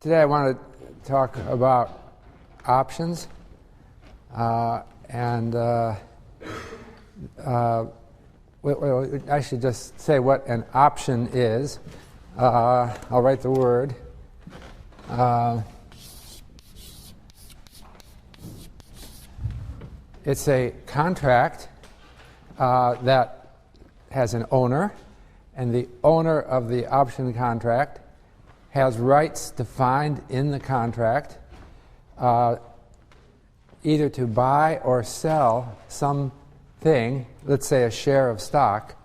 Today I want to talk about options and I should just say what an option is. I'll write the word. It's a contract that has an owner, and the owner of the option contract has rights defined in the contract either to buy or sell something, let's say a share of stock,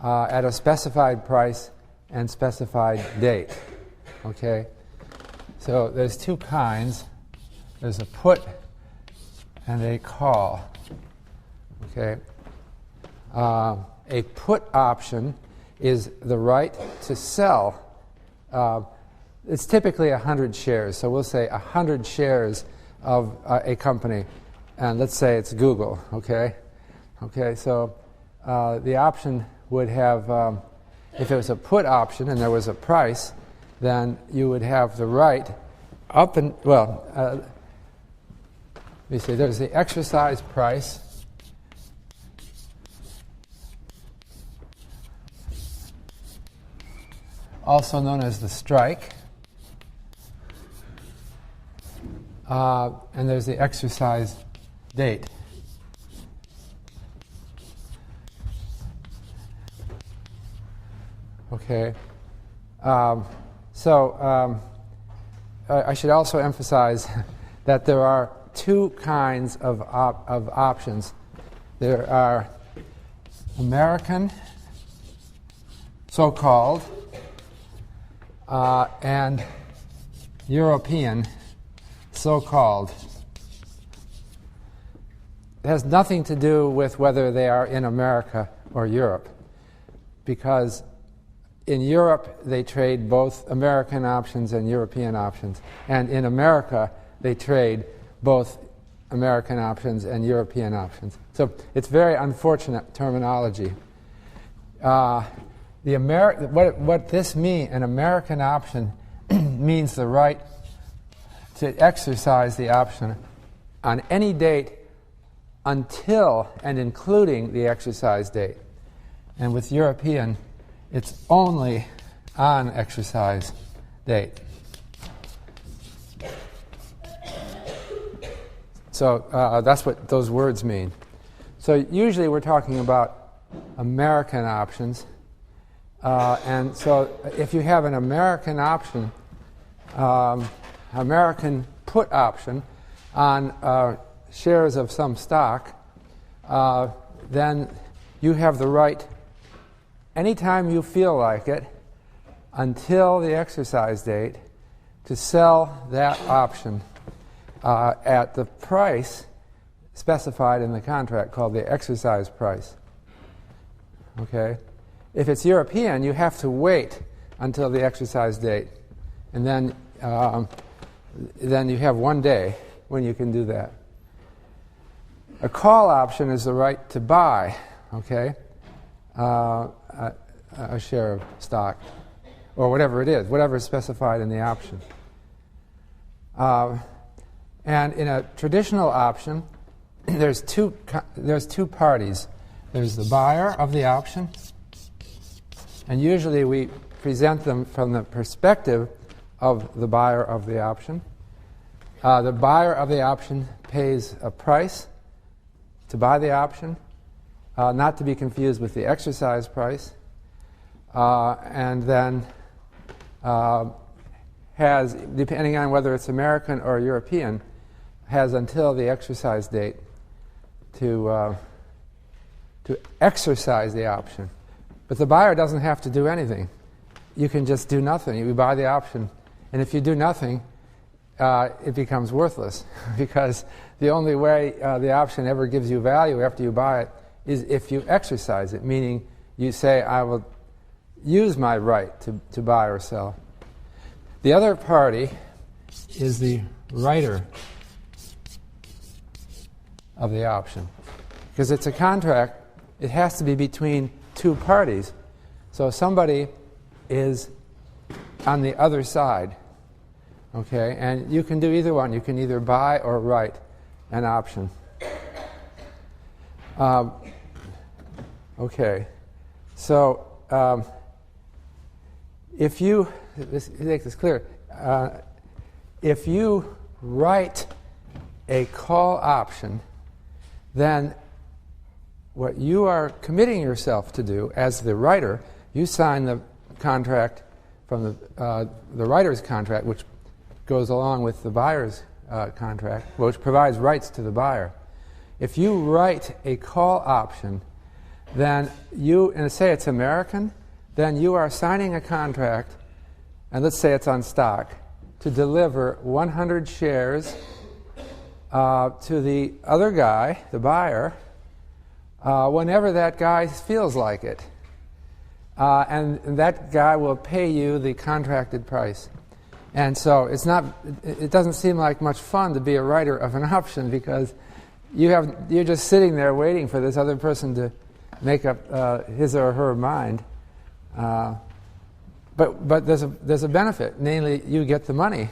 at a specified price and specified date. Okay? So there's two kinds. There's a put and a call. Okay? A put option is the right to sell. It's typically 100 shares, so we'll say 100 shares of a company, and let's say it's Google, okay? Okay, so the option would have, if it was a put option and there was a price, then you would have the right up and, let me see, there's the exercise price, also known as the strike, and there's the exercise date. Okay, so I should also emphasize that there are two kinds of options. There are American, so-called, and European, so-called. It has nothing to do with whether they are in America or Europe, because in Europe they trade both American options and European options, and in America they trade both American options and European options. So it's very unfortunate terminology. What this means, an American option, means the right to exercise the option on any date until and including the exercise date. And with European, it's only on exercise date. So that's what those words mean. So usually we're talking about American options. And so if you have an American option, American put option on shares of some stock, then you have the right, anytime you feel like it, until the exercise date, to sell that option at the price specified in the contract called the exercise price. Okay? If it's European, you have to wait until the exercise date, and then you have 1 day when you can do that. A call option is the right to buy, okay, a share of stock, or whatever it is, whatever is specified in the option. And in a traditional option, there's two parties. There's the buyer of the option, and usually we present them from the perspective of the buyer of the option. The buyer of the option pays a price to buy the option, not to be confused with the exercise price, and then has, depending on whether it's American or European, has until the exercise date to exercise the option. But the buyer doesn't have to do anything. You can just do nothing. You buy the option, and if you do nothing, it becomes worthless, because the only way the option ever gives you value after you buy it is if you exercise it, meaning you say, I will use my right to buy or sell. The other party is the writer of the option. Because it's a contract, it has to be between two parties. So somebody is on the other side. Okay, and you can do either one. You can either buy or write an option. Okay, so if you make this clear, if you write a call option, then what you are committing yourself to do as the writer, you sign the contract from the writer's contract, which goes along with the buyer's contract, which provides rights to the buyer. If you write a call option, then you, and say it's American, then you are signing a contract, and let's say it's on stock, to deliver 100 shares to the other guy, the buyer, whenever that guy feels like it. And that guy will pay you the contracted price. And so it doesn't seem like much fun to be a writer of an option, because you're just sitting there waiting for this other person to make up his or her mind. But there's a benefit, namely you get the money.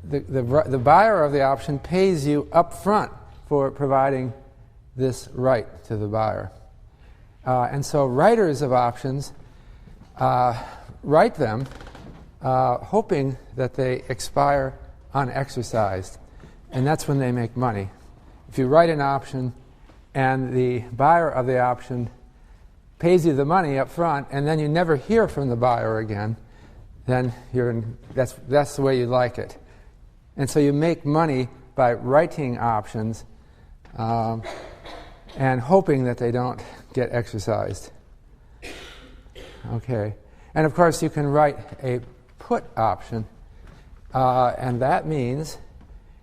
The buyer of the option pays you up front for providing this right to the buyer. And so writers of options write them hoping that they expire unexercised, and that's when they make money. If you write an option and the buyer of the option pays you the money up front, and then you never hear from the buyer again, then that's the way you like it. And so you make money by writing options and hoping that they don't get exercised. Okay. And of course, you can write a put option, and that means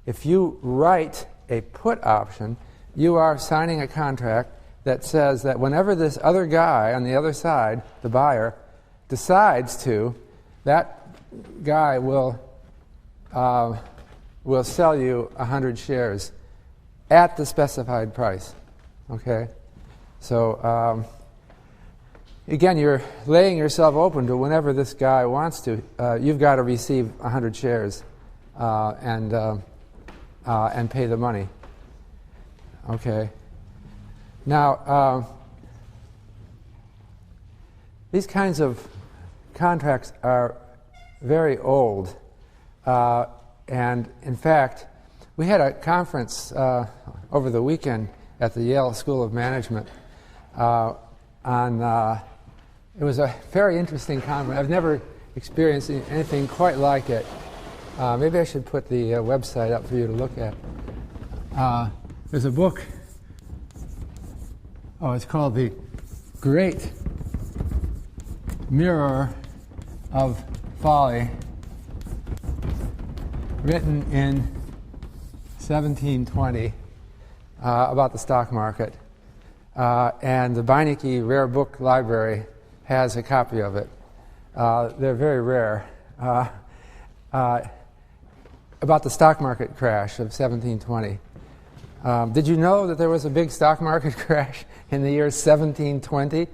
if you write a put option, you are signing a contract that says that whenever this other guy on the other side, the buyer, decides to, that guy will sell you 100 shares at the specified price. Okay? So, again, you're laying yourself open to whenever this guy wants to. You've got to receive 100 shares and pay the money. Okay. Now, these kinds of contracts are very old. And in fact, we had a conference over the weekend at the Yale School of Management it was a very interesting conference. I've never experienced anything quite like it. Maybe I should put the website up for you to look at. There's a book. It's called The Great Mirror of Folly, written in 1720 about the stock market. And the Beinecke Rare Book Library has a copy of it. They're very rare. About the stock market crash of 1720. Did you know that there was a big stock market crash in the year 1720?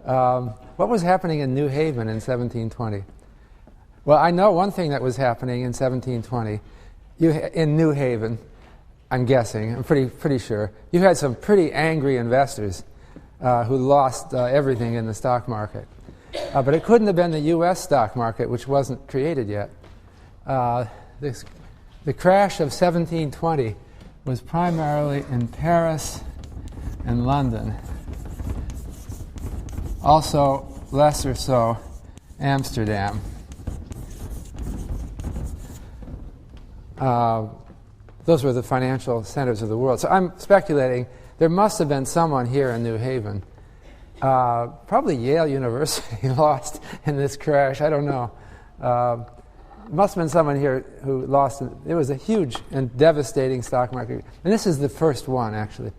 What was happening in New Haven in 1720? Well, I know one thing that was happening in 1720. In New Haven, I'm guessing, I'm pretty sure, you had some pretty angry investors who lost everything in the stock market. But it couldn't have been the U.S. stock market, which wasn't created yet. The crash of 1720 was primarily in Paris and London. Also, less or so, Amsterdam. Those were the financial centers of the world. So I'm speculating there must have been someone here in New Haven. Probably Yale University lost in this crash. I don't know. Must have been someone here who lost. It was a huge and devastating stock market. And this is the first one, actually.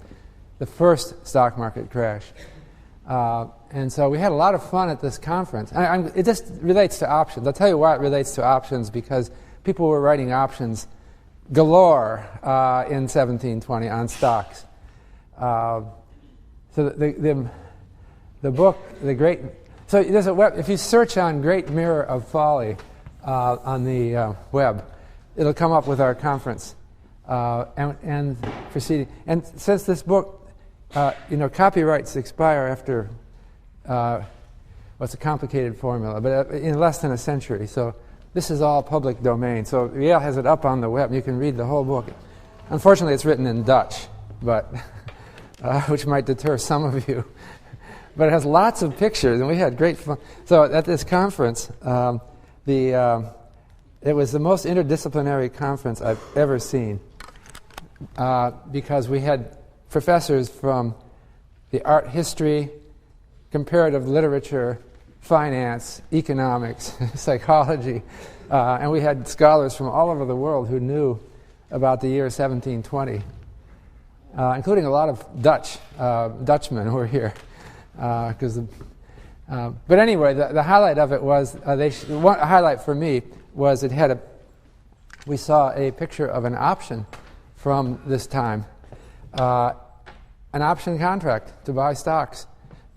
The first stock market crash. And so we had a lot of fun at this conference. It just relates to options. I'll tell you why it relates to options, because people were writing options galore in 1720 on stocks. So the book, the great. So there's if you search on Great Mirror of Folly on the web, it'll come up with our conference and proceeding. And since this book, copyrights expire after, it's a complicated formula, but in less than a century. So this is all public domain. So Yale has it up on the web. You can read the whole book. Unfortunately, it's written in Dutch, but which might deter some of you. But it has lots of pictures, and we had great fun. So at this conference, it was the most interdisciplinary conference I've ever seen because we had professors from the art history, comparative literature, finance, economics, psychology, and we had scholars from all over the world who knew about the year 1720, including a lot of Dutchmen who were here. But anyway, the highlight of it was one highlight for me was we saw a picture of an option from this time, an option contract to buy stocks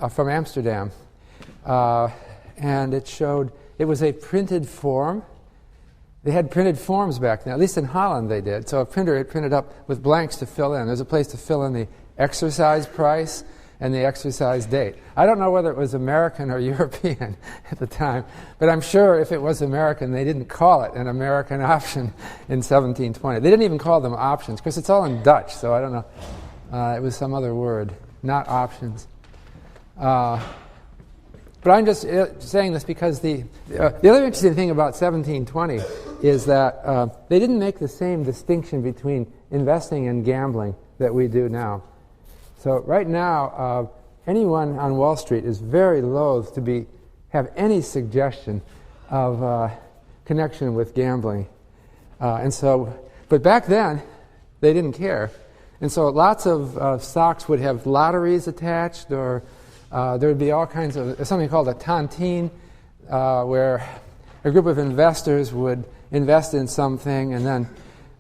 from Amsterdam, and it was a printed form. They had printed forms back then, at least in Holland they did. So a printer had printed up with blanks to fill in. There's a place to fill in the exercise price and the exercise date. I don't know whether it was American or European at the time, but I'm sure if it was American, they didn't call it an American option in 1720. They didn't even call them options, because it's all in Dutch, so I don't know. It was some other word, not options. But I'm just saying this because the other interesting thing about 1720 is that they didn't make the same distinction between investing and gambling that we do now. So right now, anyone on Wall Street is very loath to have any suggestion of connection with gambling. But back then, they didn't care. And so lots of stocks would have lotteries attached, or there would be all kinds of, something called a tontine, where a group of investors would invest in something, and then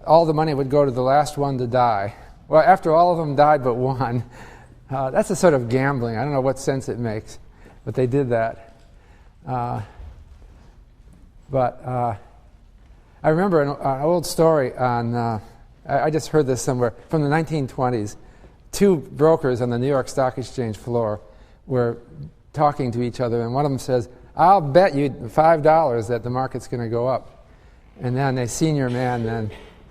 all the money would go to the last one to die. Well, after all of them died but one, that's a sort of gambling. I don't know what sense it makes, but they did that. But I remember an old story on, I just heard this somewhere, from the 1920s. Two brokers on the New York Stock Exchange floor were talking to each other, and one of them says, "I'll bet you $5 that the market's going to go up." And then a senior man then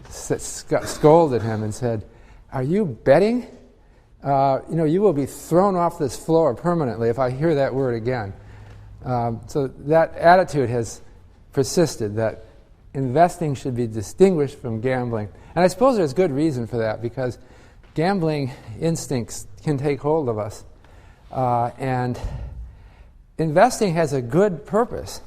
scolded him and said, "Are you betting? You will be thrown off this floor permanently if I hear that word again." So that attitude has persisted, that investing should be distinguished from gambling. And I suppose there's good reason for that, because gambling instincts can take hold of us. And investing has a good purpose.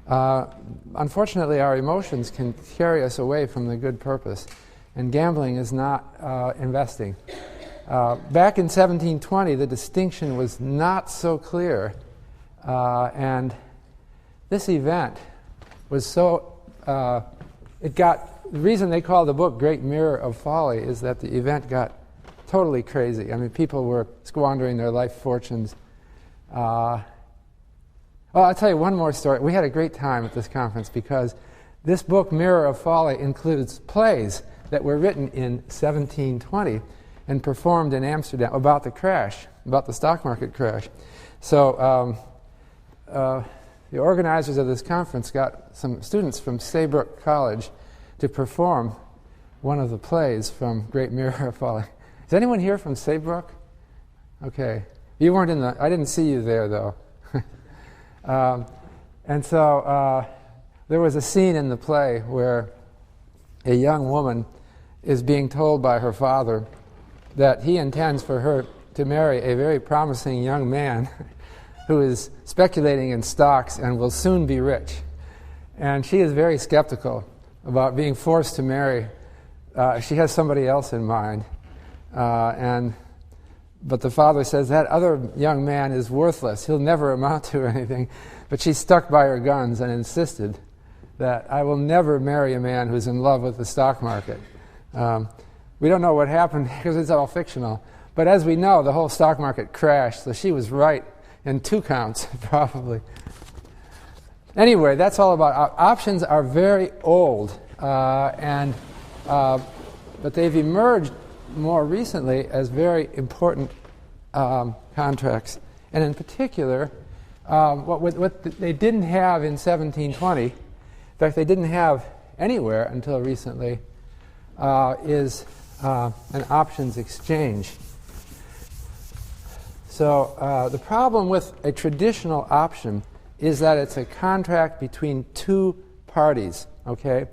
Unfortunately, our emotions can carry us away from the good purpose. And gambling is not investing. Back in 1720, the distinction was not so clear. And this event was so... the reason they call the book Great Mirror of Folly is that the event got totally crazy. I mean, people were squandering their life fortunes. Well, I'll tell you one more story. We had a great time at this conference because this book, Mirror of Folly, includes plays that were written in 1720 and performed in Amsterdam about the crash, about the stock market crash. So the organizers of this conference got some students from Saybrook College to perform one of the plays from Great Mirror of Folly. Is anyone here from Saybrook? Okay. You weren't I didn't see you there, though. And so there was a scene in the play where a young woman is being told by her father that he intends for her to marry a very promising young man who is speculating in stocks and will soon be rich. And she is very skeptical about being forced to marry. She has somebody else in mind. But the father says that other young man is worthless. He'll never amount to anything. But she stuck by her guns and insisted that I will never marry a man who's in love with the stock market. We don't know what happened because it's all fictional. But as we know, the whole stock market crashed, so she was right in 2 counts, probably. Anyway, that's all about options are very old. but they've emerged more recently as very important contracts. And in particular, what they didn't have in 1720, in fact, they didn't have anywhere until recently, is an options exchange. So the problem with a traditional option is that it's a contract between two parties, okay?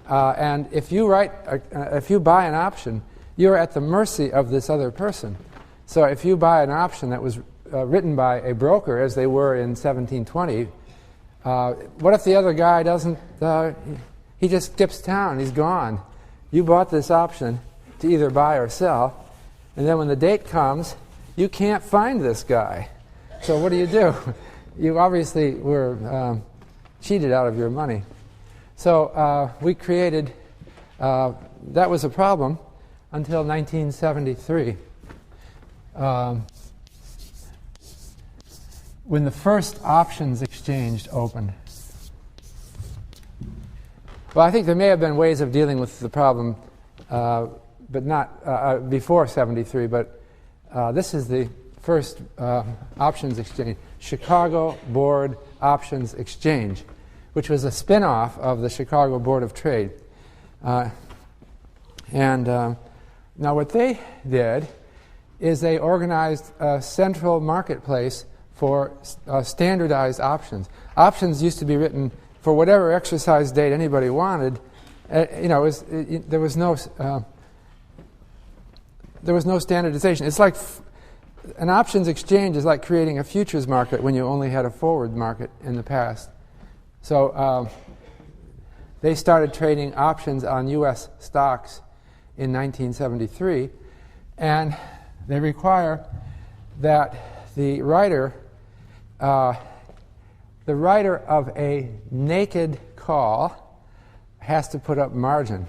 And if you buy an option, you're at the mercy of this other person. So if you buy an option that was written by a broker, as they were in 1720, what if the other guy doesn't, he just skips town, he's gone. You bought this option to either buy or sell, and then when the date comes, you can't find this guy. So what do? You obviously were cheated out of your money. So we created, that was a problem until 1973. When the first options exchange opened. Well, I think there may have been ways of dealing with the problem, but not before 73, but this is the first options exchange, Chicago Board Options Exchange, which was a spin-off of the Chicago Board of Trade. Now what they did is they organized a central marketplace for standardized options. Options used to be written for whatever exercise date anybody wanted. There was no standardization. It's like an options exchange is like creating a futures market when you only had a forward market in the past. So they started trading options on U.S. stocks in 1973, and they require that the writer of a naked call has to put up margin.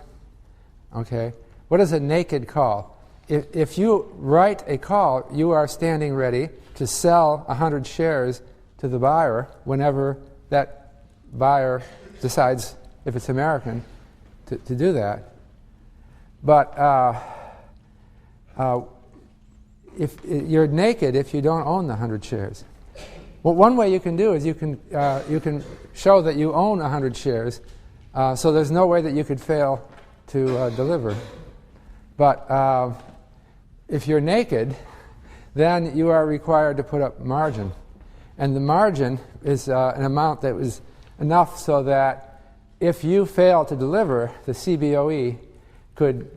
Okay? What is a naked call? If you write a call, you are standing ready to sell 100 shares to the buyer whenever that buyer decides, if it's American, to do that. But if you're naked if you don't own the 100 shares. Well, one way you can do is you can show that you own 100 shares, so there's no way that you could fail to deliver. But if you're naked, then you are required to put up margin. And the margin is an amount that was enough so that if you fail to deliver, the CBOE could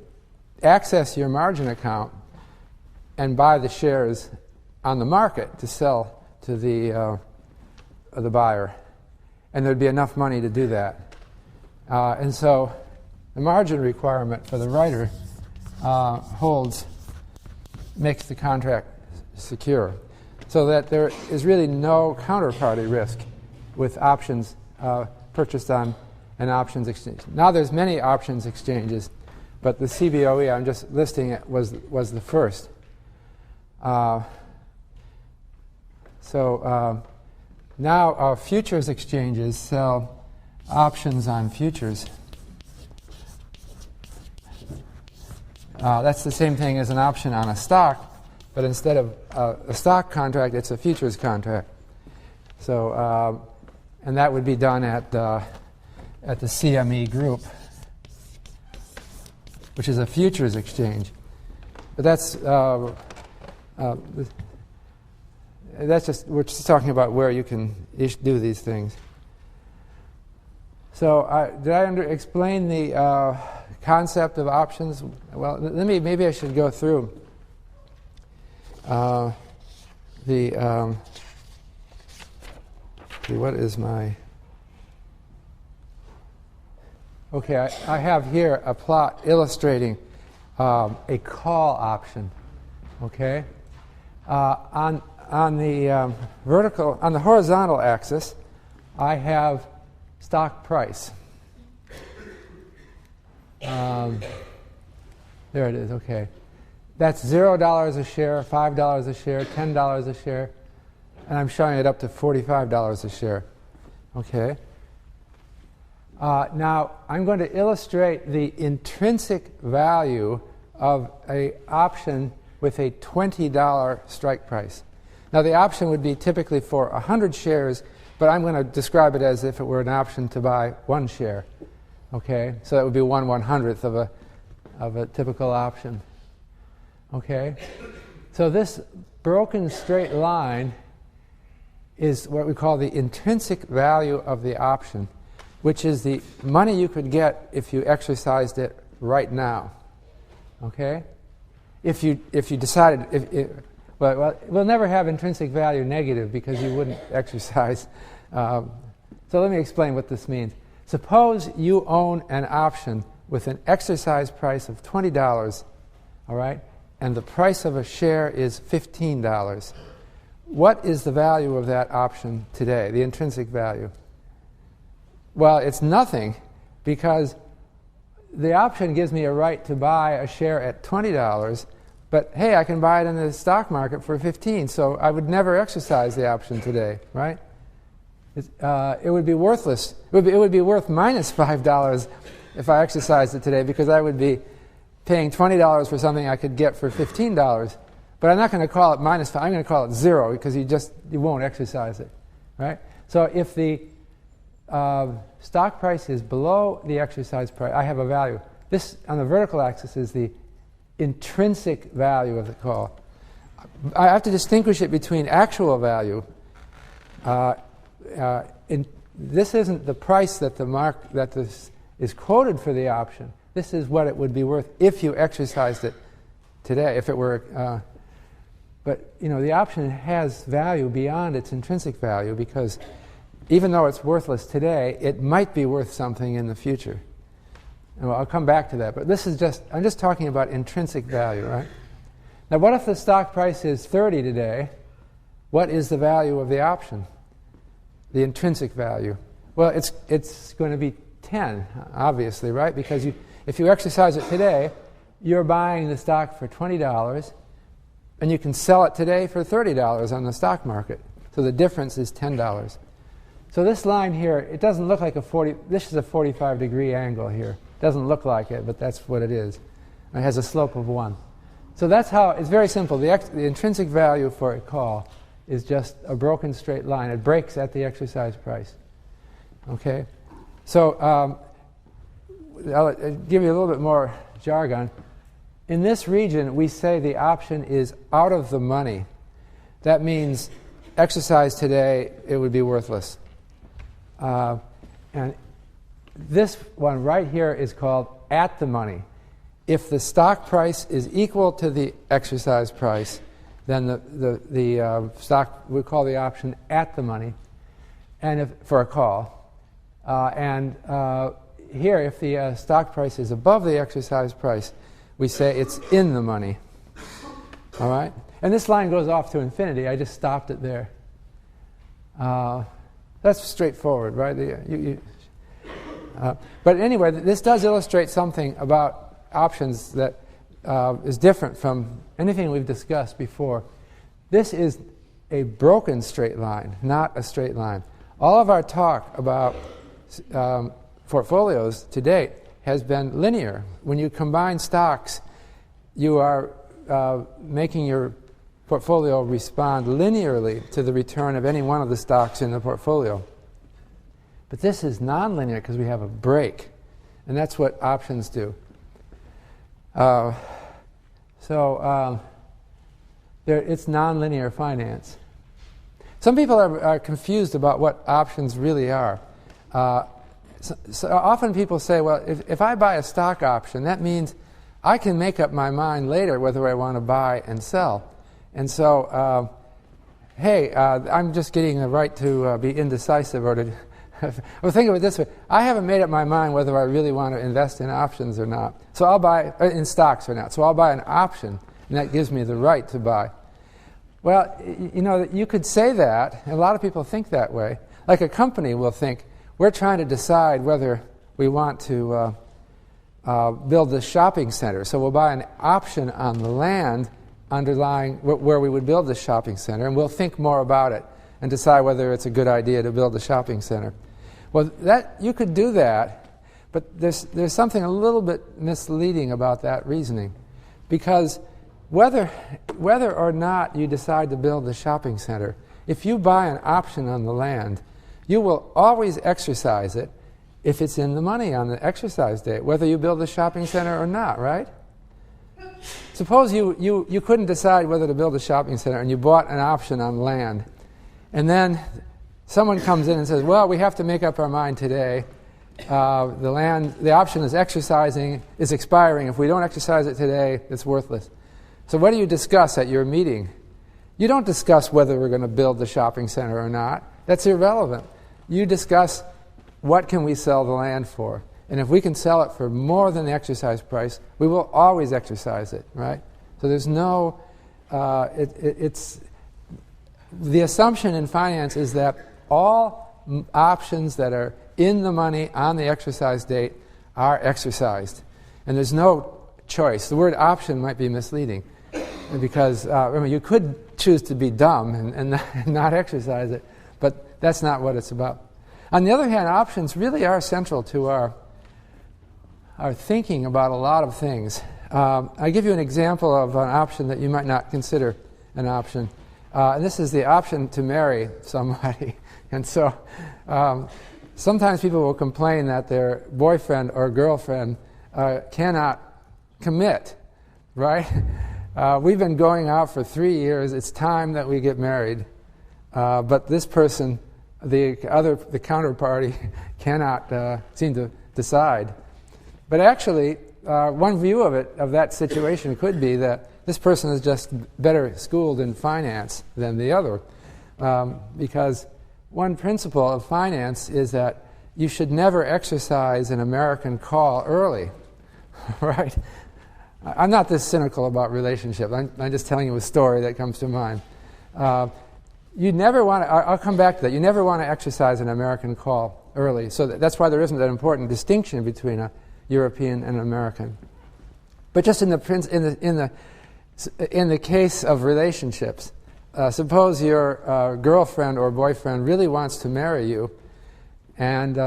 access your margin account and buy the shares on the market to sell to the buyer. And there'd be enough money to do that. And so the margin requirement for the writer makes the contract secure, so that there is really no counterparty risk with options purchased on an options exchange. Now there's many options exchanges, but the CBOE, I'm just listing it, was the first. Now futures exchanges sell options on futures. That's the same thing as an option on a stock, but instead of a stock contract, it's a futures contract. So, and that would be done at the CME group, which is a futures exchange. But that's just, we're just talking about where you can do these things. So did I explain the concept of options? Well, maybe I should go through what is my... Okay, I have here a plot illustrating a call option. Okay, on the horizontal axis, I have stock price. There it is. Okay, that's $0 a share, $5 a share, $10 a share, and I'm showing it up to $45 a share. Okay. Now, I'm going to illustrate the intrinsic value of an option with a $20 strike price. Now, the option would be typically for 100 shares, but I'm going to describe it as if it were an option to buy 1 share. Okay? So that would be 1/100th of a typical option. Okay? So this broken straight line is what we call the intrinsic value of the option, which is the money you could get if you exercised it right now. Okay? If you decided, well, we'll never have intrinsic value negative because you wouldn't exercise. So let me explain what this means. Suppose you own an option with an exercise price of $20, all right, and the price of a share is $15. What is the value of that option today, the intrinsic value? Well, it's nothing, because the option gives me a right to buy a share at $20, but hey, I can buy it in the stock market for $15, so I would never exercise the option today, right? It would be worthless. It would be worth minus $5 if I exercised it today, because I would be paying $20 for something I could get for $15. But I'm not going to call it minus 5. I'm going to call it 0, because you won't exercise it, right? So if the stock price is below the exercise price, I have a value. This on the vertical axis is the intrinsic value of the call. I have to distinguish it between actual value. This isn't the price that this is quoted for the option. This is what it would be worth if you exercised it today. If it were, but the option has value beyond its intrinsic value, because even though it's worthless today, it might be worth something in the future. And I'll come back to that. But I'm just talking about intrinsic value, right? Now, what if the stock price is 30 today? What is the value of the option? The intrinsic value. Well, it's going to be 10, obviously, right? Because if you exercise it today, you're buying the stock for $20, and you can sell it today for $30 on the stock market. So the difference is $10. So this line here, it doesn't look like this is a 45-degree angle here. It doesn't look like it, but that's what it is. It has a slope of 1. So that's how, it's very simple. The intrinsic value for a call is just a broken straight line. It breaks at the exercise price. Okay? So I'll give you a little bit more jargon. In this region, we say the option is out of the money. That means exercise today, it would be worthless. And this one right here is called at the money. If the stock price is equal to the exercise price, then the stock, we call the option at the money, and for a call. Here, if the stock price is above the exercise price, we say it's in the money. All right? And this line goes off to infinity. I just stopped it there. That's straightforward, right? But anyway, this does illustrate something about options that is different from anything we've discussed before. This is a broken straight line, not a straight line. All of our talk about portfolios to date has been linear. When you combine stocks, you are making your portfolio respond linearly to the return of any one of the stocks in the portfolio. But this is nonlinear because we have a break, and that's what options do. It's nonlinear finance. Some people are confused about what options really are. So often people say, well, if I buy a stock option, that means I can make up my mind later whether I want to buy and sell. And so, I'm just getting the right to be indecisive or to... Well, think of it this way. I haven't made up my mind whether I really want to invest in options or not. So I'll buy in stocks or not. So I'll buy an option, and that gives me the right to buy. Well, you could say that, and a lot of people think that way. Like a company will think, we're trying to decide whether we want to build this shopping center. So we'll buy an option on the land underlying where we would build this shopping center, and we'll think more about it and decide whether it's a good idea to build a shopping center. Well, that you could do that, but there's something a little bit misleading about that reasoning, because whether or not you decide to build the shopping center, if you buy an option on the land, you will always exercise it if it's in the money on the exercise date, whether you build the shopping center or not, right? Suppose you couldn't decide whether to build a shopping center and you bought an option on land, and then someone comes in and says, well, we have to make up our mind today. The option is expiring. If we don't exercise it today, it's worthless. So what do you discuss at your meeting? You don't discuss whether we're going to build the shopping center or not. That's irrelevant. You discuss what can we sell the land for. And if we can sell it for more than the exercise price, we will always exercise it, right? So there's no, it's, the assumption in finance is that all options that are in the money on the exercise date are exercised. And there's no choice. The word option might be misleading because you could choose to be dumb and not exercise it, but that's not what it's about. On the other hand, options really are central to our thinking about a lot of things. I'll give you an example of an option that you might not consider an option. And this is the option to marry somebody. And so sometimes people will complain that their boyfriend or girlfriend cannot commit, right? We've been going out for 3 years. It's time that we get married. But this person, the counterparty, cannot seem to decide. But actually, one view of that situation could be that this person is just better schooled in finance than the other. Because one principle of finance is that you should never exercise an American call early, right? I'm not this cynical about relationships. I'm just telling you a story that comes to mind. You never want to, I'll come back to that, you never want to exercise an American call early. So that's why there isn't an important distinction between a European and an American. But just in the case of relationships, suppose your girlfriend or boyfriend really wants to marry you and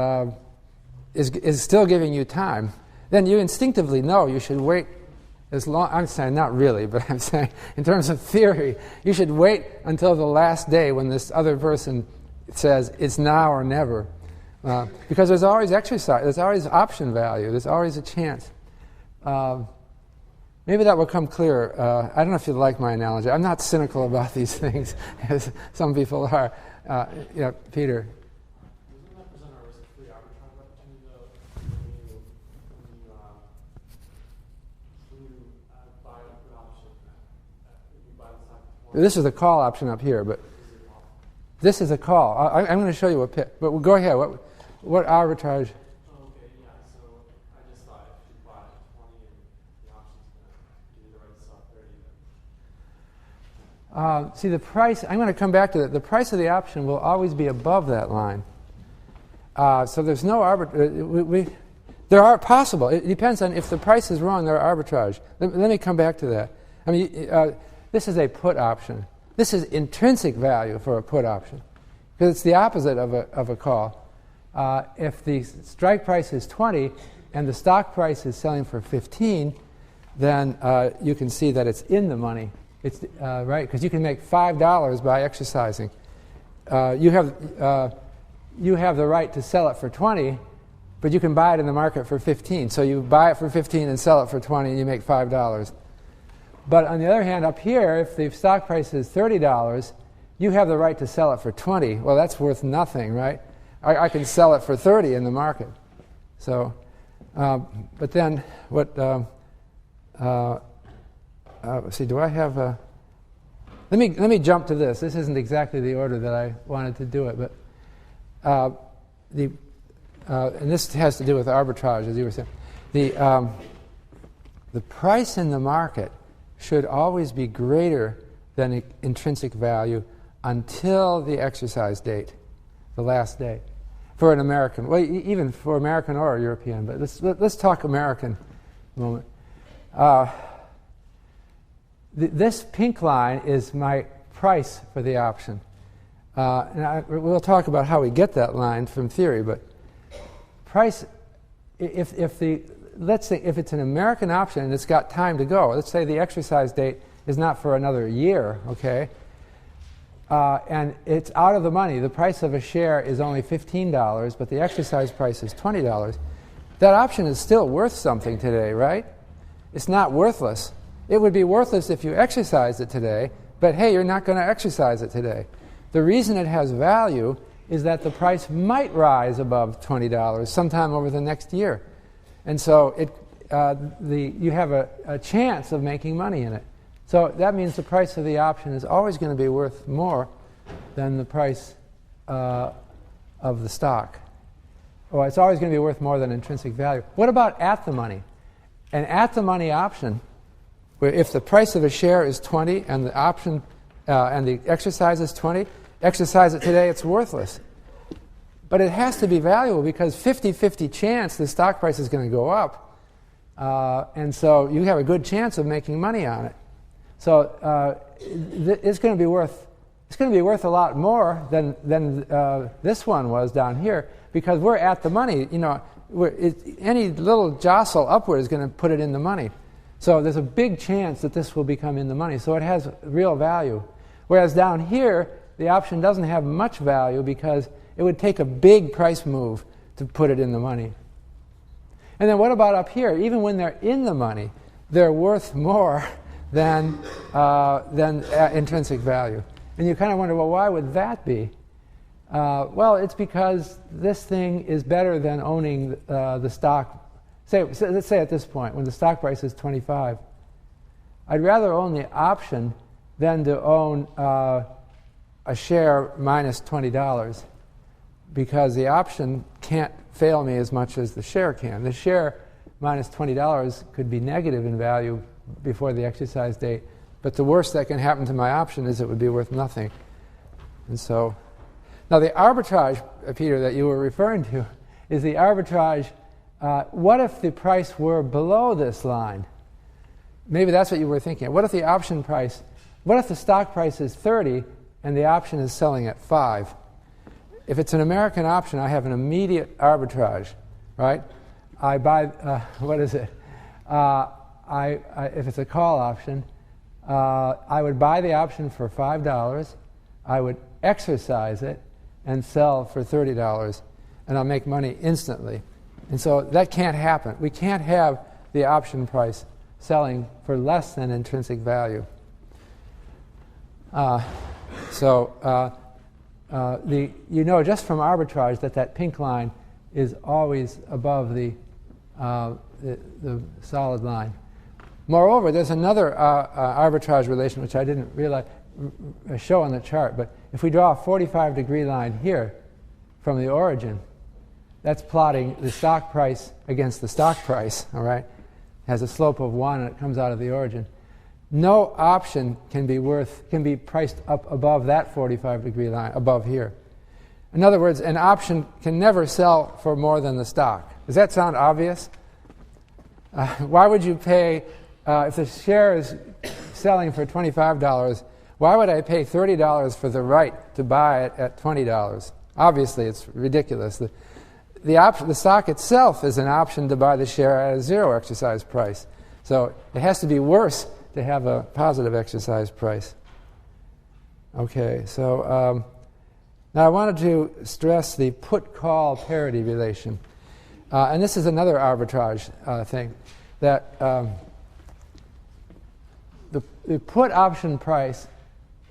is still giving you time, then you instinctively know you should wait as long. I'm saying not really, but I'm saying in terms of theory, you should wait until the last day when this other person says it's now or never. Because there's always exercise, there's always option value, there's always a chance. Maybe that will come clearer. I don't know if you like my analogy. I'm not cynical about these things, as some people are. Yeah, Peter. Doesn't that present a risk-free arbitrage opportunity, though, when you buy a put option, if you buy the stock? This is a call option up here, but this is a call. I'm going to show you a pit, but go ahead. What arbitrage? Oh, okay, yeah. So I just thought if you buy 20 and the option's going to give you the right to sell 30. See, the price, I'm going to come back to that. The price of the option will always be above that line. So there's no arbitrage. There are possible. It depends on if the price is wrong, there are arbitrage. Let me come back to that. I mean, this is a put option. This is intrinsic value for a put option because it's the opposite of a call. If the strike price is 20 and the stock price is selling for 15, then you can see that it's in the money. It's right, because you can make $5 by exercising. You have the right to sell it for 20, but you can buy it in the market for 15. So you buy it for 15 and sell it for 20, and you make $5. But on the other hand, up here, if the stock price is $30, you have the right to sell it for 20. Well, that's worth nothing, right? I can sell it for 30 in the market. So, but then what? See, do I have a? Let me jump to this. This isn't exactly the order that I wanted to do it, but and this has to do with arbitrage, as you were saying. The price in the market should always be greater than intrinsic value until the exercise date, the last day, for an American. Well, even for American or European, but let's talk American a moment. This pink line is my price for the option. And we'll talk about how we get that line from theory, but price, let's say if it's an American option and it's got time to go, let's say the exercise date is not for another year, okay, and it's out of the money. The price of a share is only $15, but the exercise price is $20. That option is still worth something today, right? It's not worthless. It would be worthless if you exercised it today, but hey, you're not going to exercise it today. The reason it has value is that the price might rise above $20 sometime over the next year. And so you have a chance of making money in it. So that means the price of the option is always going to be worth more than the price of the stock. Or it's always going to be worth more than intrinsic value. What about at the money? An at the money option, where if the price of a share is 20 and the option and the exercise is 20, exercise it today, it's worthless. But it has to be valuable because 50-50 chance the stock price is going to go up. And so you have a good chance of making money on it. So it's going to be worth a lot more than this one was down here because we're at the money. You know, any little jostle upward is going to put it in the money. So there's a big chance that this will become in the money. So it has real value. Whereas down here, the option doesn't have much value because it would take a big price move to put it in the money. And then what about up here? Even when they're in the money, they're worth more than intrinsic value. And you kind of wonder, well, why would that be? Well, it's because this thing is better than owning the stock. Let's say at this point, when the stock price is 25, I'd rather own the option than to own a share minus $20 because the option can't fail me as much as the share can. The share minus $20 could be negative in value before the exercise date, but the worst that can happen to my option is it would be worth nothing. And so, now the arbitrage, Peter, that you were referring to is the arbitrage. What if the price were below this line? Maybe that's what you were thinking. What if the option price, what if the stock price is 30 and the option is selling at 5? If it's an American option, I have an immediate arbitrage, right? I buy, what is it? If it's a call option, I would buy the option for $5. I would exercise it and sell for $30, and I'll make money instantly. And so that can't happen. We can't have the option price selling for less than intrinsic value. You know just from arbitrage that pink line is always above the solid line. Moreover, there's another arbitrage relation which I didn't realize show on the chart, but if we draw a 45-degree line here from the origin, that's plotting the stock price against the stock price, all right? It has a slope of 1 and it comes out of the origin. No option can be priced up above that 45-degree line, above here. In other words, an option can never sell for more than the stock. Does that sound obvious? Why would you pay, if the share is selling for $25, why would I pay $30 for the right to buy it at $20? Obviously, it's ridiculous. The stock itself is an option to buy the share at a zero exercise price. So it has to be worse to have a positive exercise price. Okay, so now I wanted to stress the put-call parity relation. And this is another arbitrage thing, that the put option price,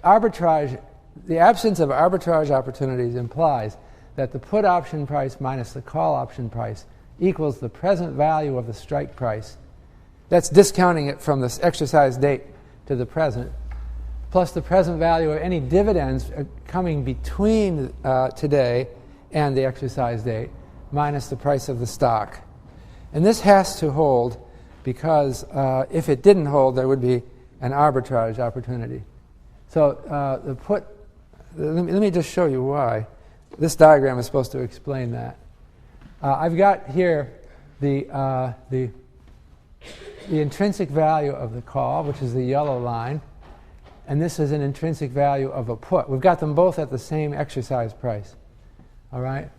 arbitrage, the absence of arbitrage opportunities implies that the put option price minus the call option price equals the present value of the strike price. That's discounting it from this exercise date to the present, plus the present value of any dividends coming between today and the exercise date, minus the price of the stock. And this has to hold because if it didn't hold, there would be an arbitrage opportunity. So the put, let me just show you why. This diagram is supposed to explain that. I've got here the intrinsic value of the call, which is the yellow line, and this is an intrinsic value of a put. We've got them both at the same exercise price, all right?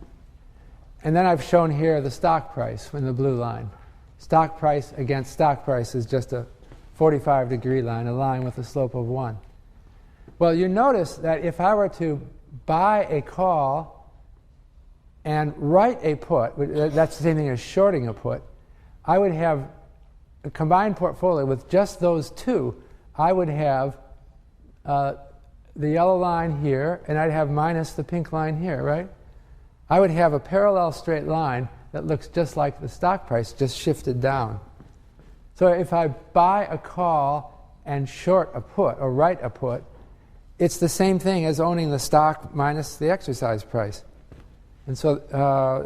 And then I've shown here the stock price in the blue line. Stock price against stock price is just a 45-degree line, a line with a slope of 1. Well, you notice that if I were to buy a call and write a put, that's the same thing as shorting a put, I would have a combined portfolio with just those two. I would have the yellow line here, and I'd have minus the pink line here, right? I would have a parallel straight line that looks just like the stock price, just shifted down. So if I buy a call and short a put, or write a put, it's the same thing as owning the stock minus the exercise price. And so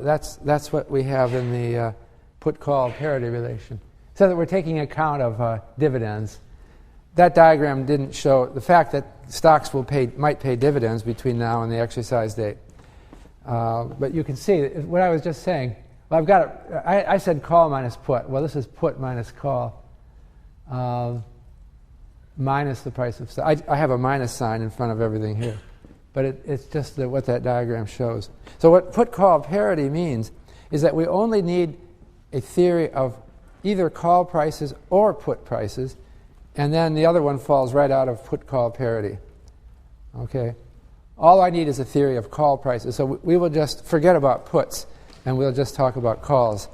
that's what we have in the put-call parity relation. So that we're taking account of dividends. That diagram didn't show the fact that stocks might pay dividends between now and the exercise date. But you can see what I was just saying. Well, I said call minus put. Well, this is put minus call minus the price of stock. I have a minus sign in front of everything here. But it's just what that diagram shows. So what put-call parity means is that we only need a theory of either call prices or put prices, and then the other one falls right out of put-call parity. Okay? All I need is a theory of call prices. So we will just forget about puts, and we'll just talk about calls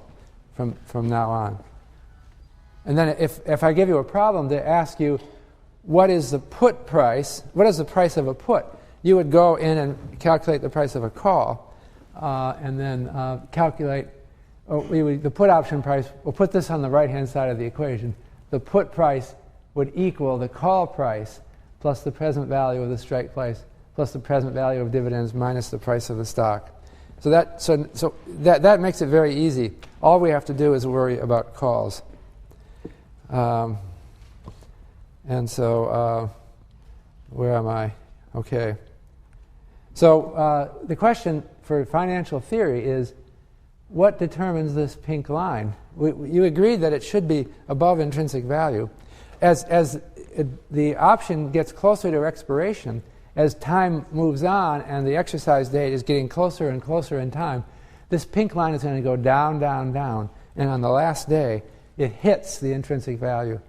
from now on. And then if I give you a problem to ask you, what is the put price? What is the price of a put? You would go in and calculate the price of a call, and then calculate the put option price. We'll put this on the right-hand side of the equation. The put price would equal the call price plus the present value of the strike price plus the present value of dividends minus the price of the stock. So that makes it very easy. All we have to do is worry about calls. And so where am I? Okay. So the question for financial theory is, what determines this pink line? You agreed that it should be above intrinsic value. As the option gets closer to expiration, as time moves on and the exercise date is getting closer and closer in time, this pink line is going to go down, down, down. And on the last day, it hits the intrinsic value.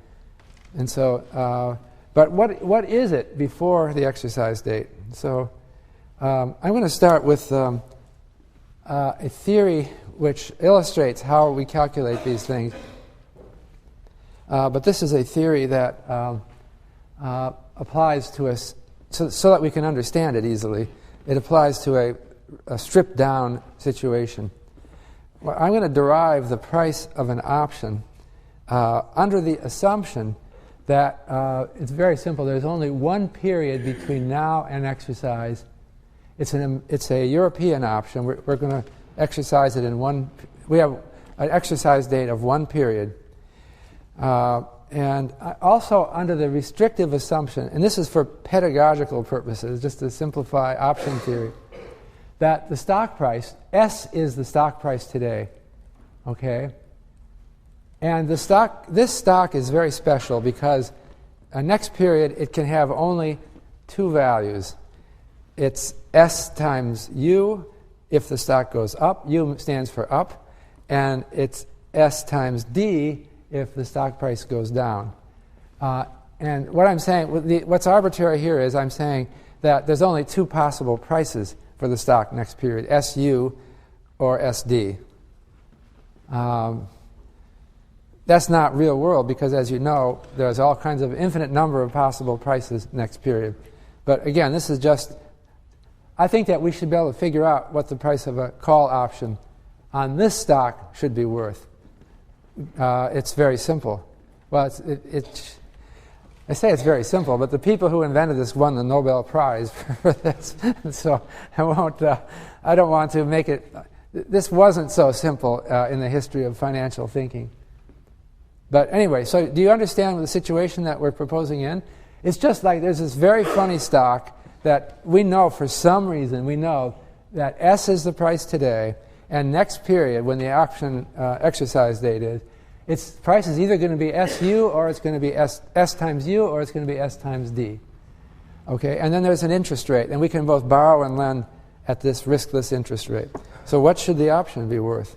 And so, but what is it before the exercise date? So I'm going to start with a theory which illustrates how we calculate these things. But this is a theory that applies to us so that we can understand it easily. It applies to a stripped-down situation. Well, I'm going to derive the price of an option under the assumption that it's very simple. There's only one period between now and exercise. It's a European option. We're going to exercise it in one. We have an exercise date of one period. And also under the restrictive assumption, and this is for pedagogical purposes, just to simplify option theory, that the stock price, S is the stock price today, okay? And this stock is very special because next period it can have only two values. It's S times U if the stock goes up. U stands for up. And it's S times D if the stock price goes down. And what I'm saying, what's arbitrary here is I'm saying that there's only two possible prices for the stock next period, SU or SD. That's not real world because, as you know, there's all kinds of infinite number of possible prices next period. But again, this is just, I think that we should be able to figure out what the price of a call option on this stock should be worth. It's very simple. Well, I say it's very simple, but the people who invented this won the Nobel Prize for this. So I don't want to make it. This wasn't so simple in the history of financial thinking. But anyway, so do you understand the situation that we're proposing in? It's just like there's this very funny stock that we know for some reason, we know that S is the price today, and next period, when the option exercise date is, its price is either going to be SU or it's going to be S times U or it's going to be S times D. Okay, and then there's an interest rate, and we can both borrow and lend at this riskless interest rate. So what should the option be worth?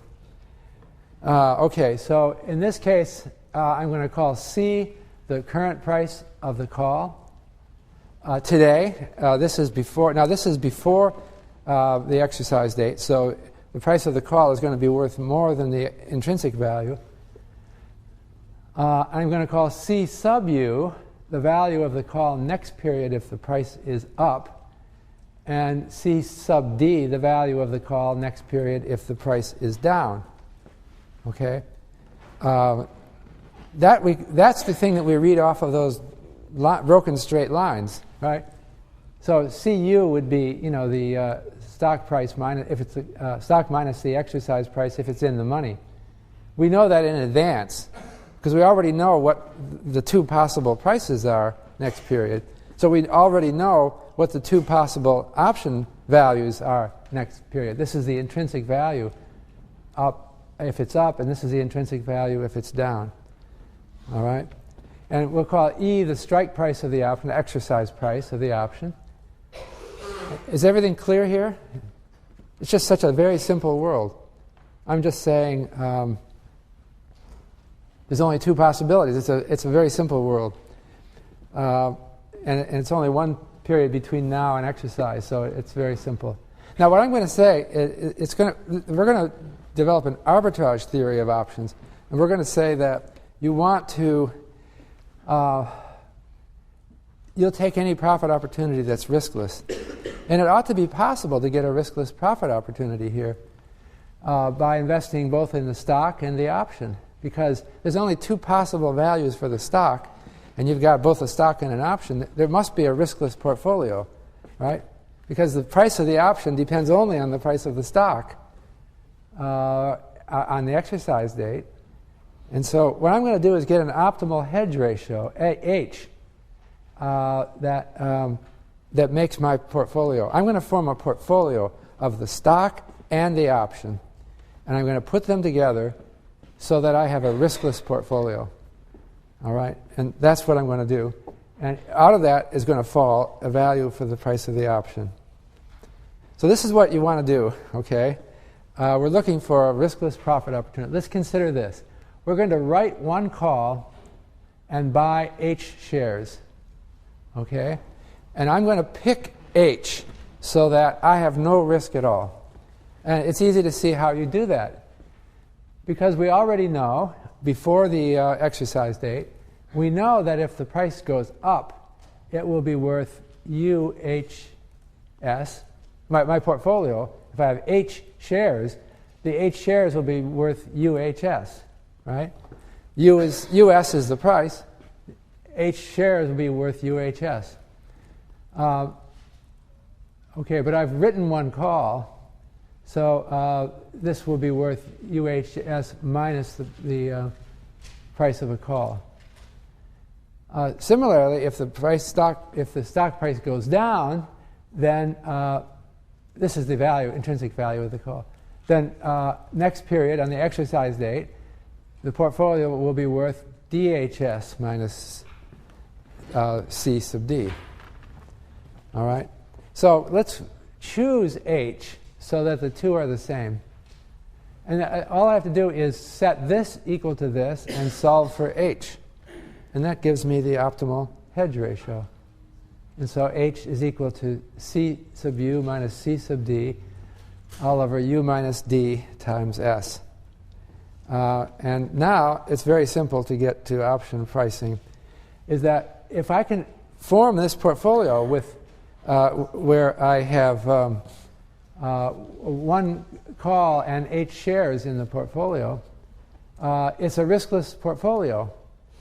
Okay, so in this case, I'm going to call C the current price of the call. Today, this is before. Now, this is before the exercise date, so the price of the call is going to be worth more than the intrinsic value. I'm going to call C sub U the value of the call next period if the price is up, and C sub D the value of the call next period if the price is down. Okay? That's the thing that we read off of those broken straight lines, right? So CU would be, the stock price minus, if it's stock minus the exercise price if it's in the money. We know that in advance because we already know what the two possible prices are next period. So we already know what the two possible option values are next period. This is the intrinsic value up if it's up, and this is the intrinsic value if it's down. All right? And we'll call E the strike price of the option, the exercise price of the option. Is everything clear here? It's just such a very simple world. I'm just saying there's only two possibilities. It's a very simple world. And it's only one period between now and exercise, so it's very simple. Now, what I'm going to say is we're going to develop an arbitrage theory of options, and we're going to say that you want to you'll take any profit opportunity that's riskless. And it ought to be possible to get a riskless profit opportunity here by investing both in the stock and the option, because there's only two possible values for the stock, and you've got both a stock and an option. There must be a riskless portfolio, right? Because the price of the option depends only on the price of the stock on the exercise date. And so what I'm going to do is get an optimal hedge ratio, H, that makes my portfolio. I'm going to form a portfolio of the stock and the option, and I'm going to put them together so that I have a riskless portfolio. All right? And that's what I'm going to do. And out of that is going to fall a value for the price of the option. So this is what you want to do, okay? We're looking for a riskless profit opportunity. Let's consider this. We're going to write one call and buy H shares, okay? And I'm going to pick H so that I have no risk at all. And it's easy to see how you do that, because we already know, before the exercise date, we know that if the price goes up, it will be worth UHS, my portfolio. If I have H shares, the H shares will be worth UHS, right? US is the price. H shares will be worth UHS. Okay, but I've written one call, so this will be worth UHS minus the price of a call. Similarly, if the stock price goes down, then this is the value, intrinsic value of the call. Then next period, on the exercise date, the portfolio will be worth DHS minus C sub D. All right? So let's choose H so that the two are the same. And all I have to do is set this equal to this and solve for H. And that gives me the optimal hedge ratio. And so H is equal to C sub U minus C sub D all over U minus D times S. And now it's very simple to get to option pricing, is that if I can form this portfolio with where I have one call and H shares in the portfolio, it's a riskless portfolio.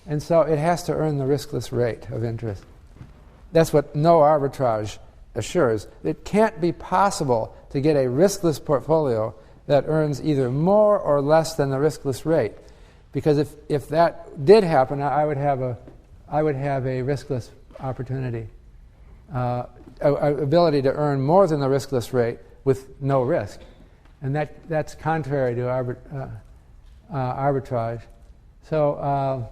And so it has to earn the riskless rate of interest. That's what no arbitrage assures. It can't be possible to get a riskless portfolio that earns either more or less than the riskless rate. Because if that did happen, I would have a riskless opportunity. Ability to earn more than the riskless rate with no risk. And that's contrary to arbitrage. So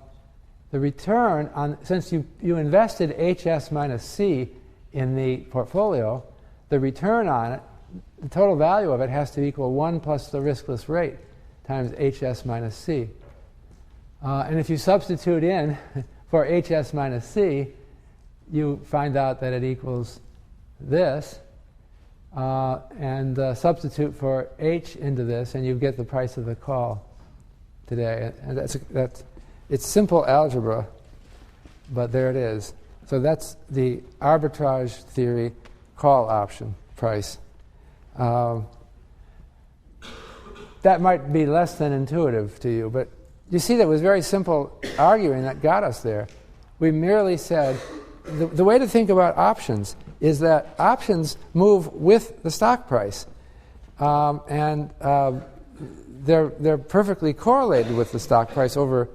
the return on, since you invested HS minus C in the portfolio, the return on it the total value of it has to equal 1 plus the riskless rate times HS minus C. And if you substitute in for HS minus C, you find out that it equals this, and substitute for H into this, and you get the price of the call today. And it's simple algebra, but there it is. So that's the arbitrage theory call option price. That might be less than intuitive to you, but you see that it was very simple arguing that got us there. We merely said, the way to think about options is that options move with the stock price, and they're perfectly correlated with the stock price over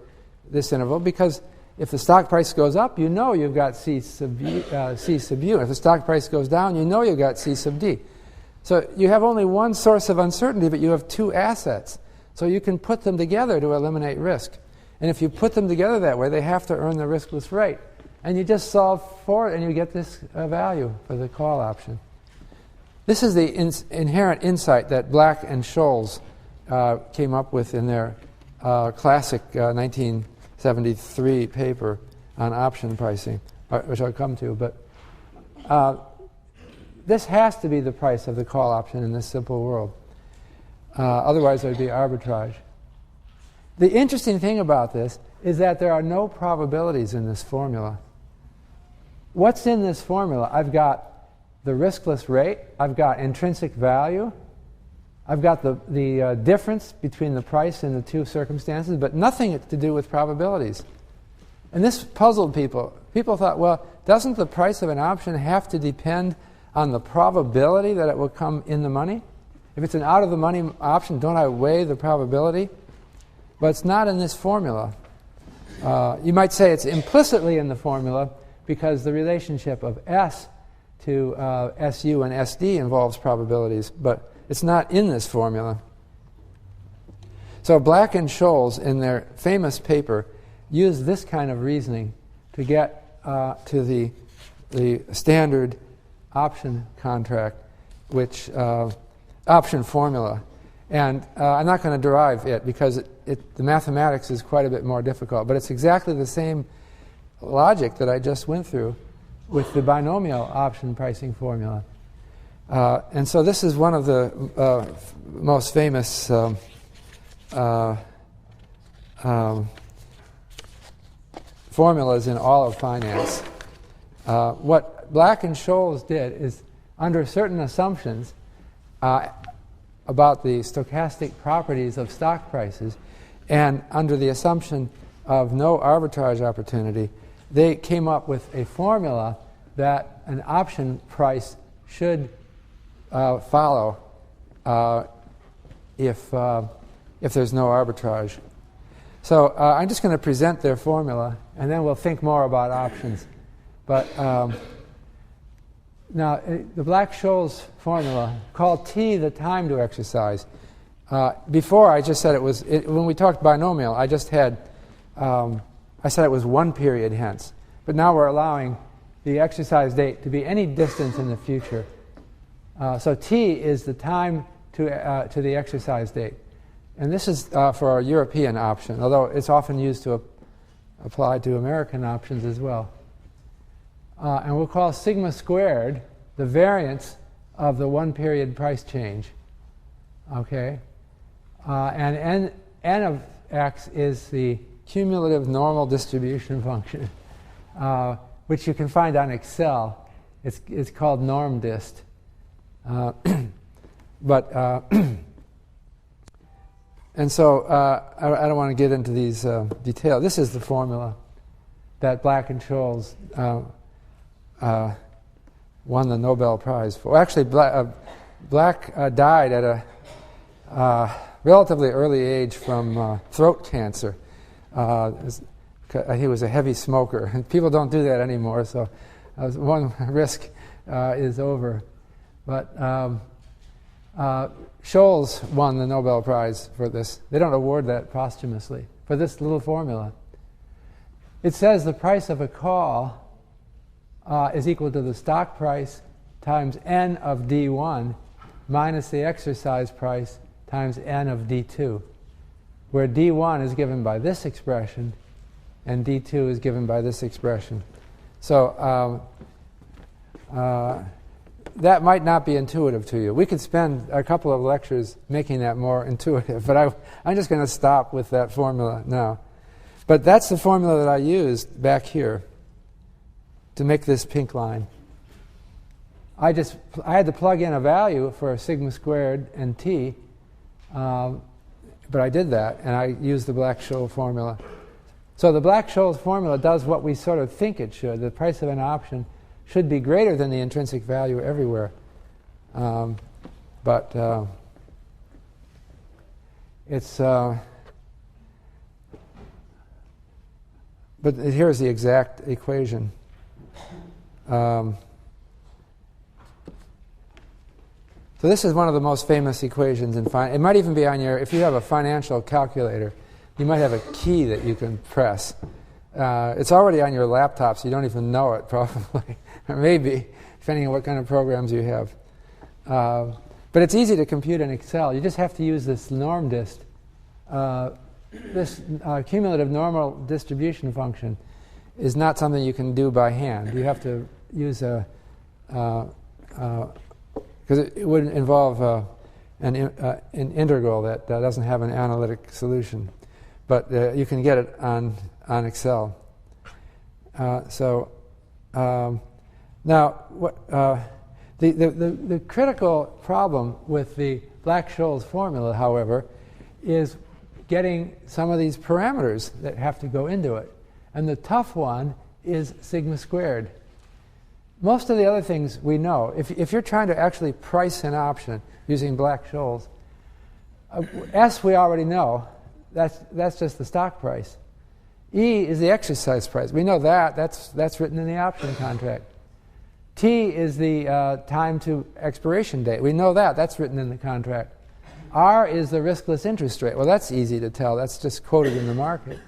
this interval, because if the stock price goes up, you know you've got C sub U. If the stock price goes down, you know you've got C sub D. So you have only one source of uncertainty, but you have two assets. So you can put them together to eliminate risk. And if you put them together that way, they have to earn the riskless rate. And you just solve for it, and you get this value for the call option. This is the inherent insight that Black and Scholes came up with in their classic 1973 paper on option pricing, which I'll come to. But this has to be the price of the call option in this simple world. Otherwise, there would be arbitrage. The interesting thing about this is that there are no probabilities in this formula. What's in this formula? I've got the riskless rate, I've got intrinsic value, I've got the difference between the price in the two circumstances, but nothing to do with probabilities. And this puzzled people. People thought, well, doesn't the price of an option have to depend on the probability that it will come in the money? If it's an out-of-the-money option, don't I weigh the probability? But it's not in this formula. You might say it's implicitly in the formula because the relationship of S to SU and SD involves probabilities, but it's not in this formula. So Black and Scholes, in their famous paper, used this kind of reasoning to get to the standard option contract, which option formula. And I'm not going to derive it because the mathematics is quite a bit more difficult, but it's exactly the same logic that I just went through with the binomial option pricing formula. And so this is one of the most famous formulas in all of finance. What Black and Scholes did is, under certain assumptions about the stochastic properties of stock prices, and under the assumption of no arbitrage opportunity, they came up with a formula that an option price should follow if there's no arbitrage. So I'm just going to present their formula, and then we'll think more about options. But now, the Black-Scholes formula, called T the time to exercise. Before, I just said it was, when we talked binomial, I just had, I said it was one period hence. But now we're allowing the exercise date to be any distance in the future. So T is the time to the exercise date. And this is for a European option, although it's often used to apply to American options as well. And we'll call sigma squared the variance of the one-period price change. Okay? And n of x is the cumulative normal distribution function, which you can find on Excel. It's called norm dist. And so I don't want to get into these details. This is the formula that Black and Scholes won the Nobel Prize for. Actually, Black died at a relatively early age from throat cancer. He was a heavy smoker. And people don't do that anymore, so one risk is over. But Scholes won the Nobel Prize for this. They don't award that posthumously, for this little formula. It says the price of a call is equal to the stock price times n of D1 minus the exercise price times n of d2, where d1 is given by this expression and d2 is given by this expression. So that might not be intuitive to you. We could spend a couple of lectures making that more intuitive, but I'm just going to stop with that formula now. But that's the formula that I used back here to make this pink line. I had to plug in a value for sigma squared and t, but I did that, and I used the Black-Scholes formula. So the Black-Scholes formula does what we sort of think it should. The price of an option should be greater than the intrinsic value everywhere. But here's the exact equation. So this is one of the most famous equations in finance. It might even be on if you have a financial calculator, you might have a key that you can press. It's already on your laptop, so you don't even know it, probably. Or maybe, depending on what kind of programs you have. But it's easy to compute in Excel. You just have to use this norm dist. This cumulative normal distribution function is not something you can do by hand. You have to use because it would involve an integral that doesn't have an analytic solution. But you can get it on Excel. Now, the critical problem with the Black-Scholes formula, however, is getting some of these parameters that have to go into it. And the tough one is sigma squared. Most of the other things we know. If you're trying to actually price an option using Black-Scholes, S we already know. That's just the stock price. E is the exercise price. We know that. That's written in the option contract. T is the time to expiration date. We know that. That's written in the contract. R is the riskless interest rate. Well, that's easy to tell. That's just quoted in the market.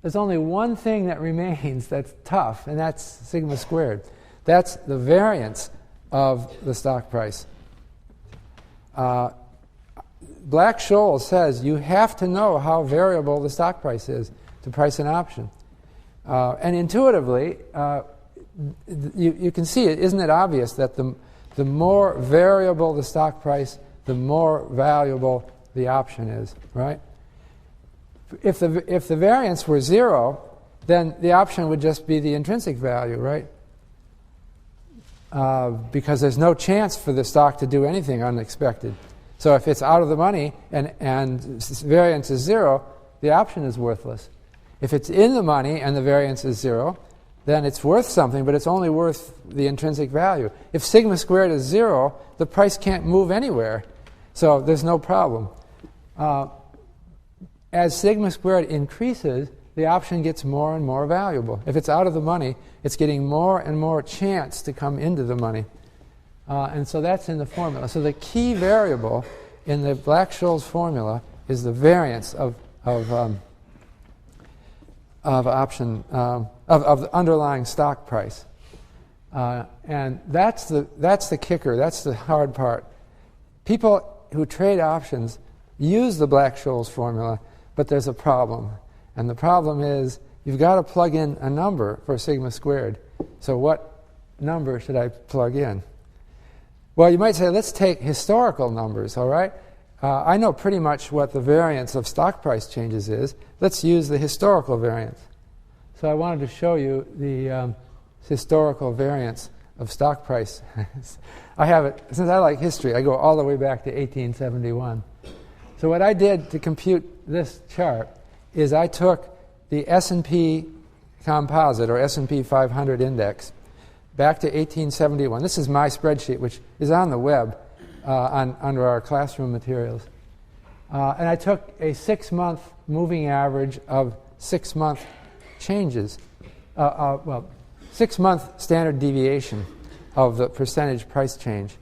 There's only one thing that remains that's tough, and that's sigma squared. That's the variance of the stock price. Black-Scholes says you have to know how variable the stock price is to price an option. And intuitively, you can see it. Isn't it obvious that the more variable the stock price, the more valuable the option is, right? If the variance were 0, then the option would just be the intrinsic value, right? Because there's no chance for the stock to do anything unexpected. So if it's out of the money and variance is 0, the option is worthless. If it's in the money and the variance is 0, then it's worth something, but it's only worth the intrinsic value. If sigma squared is 0, the price can't move anywhere. So there's no problem. As sigma squared increases, the option gets more and more valuable. If it's out of the money, it's getting more and more chance to come into the money. And so that's in the formula. So the key variable in the Black-Scholes formula is the variance of the underlying stock price. And that's the kicker. That's the hard part. People who trade options use the Black-Scholes formula, but there's a problem. And the problem is you've got to plug in a number for sigma squared. So what number should I plug in? Well, you might say, let's take historical numbers, all right? I know pretty much what the variance of stock price changes is. Let's use the historical variance. So I wanted to show you the historical variance of stock price. I have it, since I like history, I go all the way back to 1871. So what I did to compute this chart is I took the S&P composite, or S&P 500 index, back to 1871. This is my spreadsheet, which is on the web under our classroom materials. And I took a 6-month moving average of 6-month changes, 6-month standard deviation of the percentage price change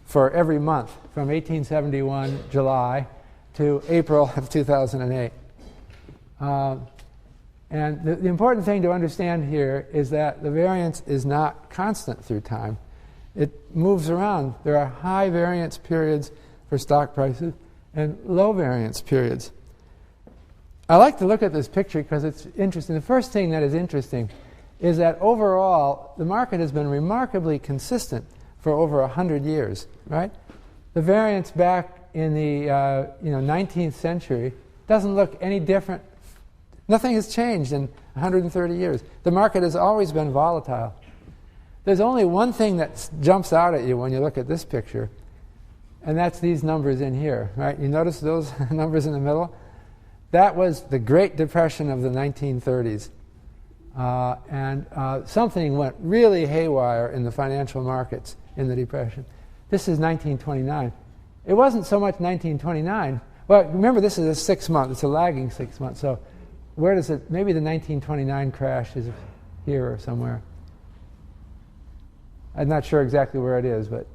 for every month from 1871 July to April of 2008. And the important thing to understand here is that the variance is not constant through time. It moves around. There are high variance periods for stock prices and low variance periods. I like to look at this picture because it's interesting. The first thing that is interesting is that overall the market has been remarkably consistent for over 100 years, right? The variance back in the 19th century doesn't look any different. Nothing has changed in 130 years. The market has always been volatile. There's only one thing that jumps out at you when you look at this picture, and that's these numbers in here, right? You notice those numbers in the middle? That was the Great Depression of the 1930s. And something went really haywire in the financial markets in the Depression. This is 1929. It wasn't so much 1929. Well, remember, this is a 6 month. It's a lagging 6 months. So where does it, maybe the 1929 crash is here or somewhere. I'm not sure exactly where it is, but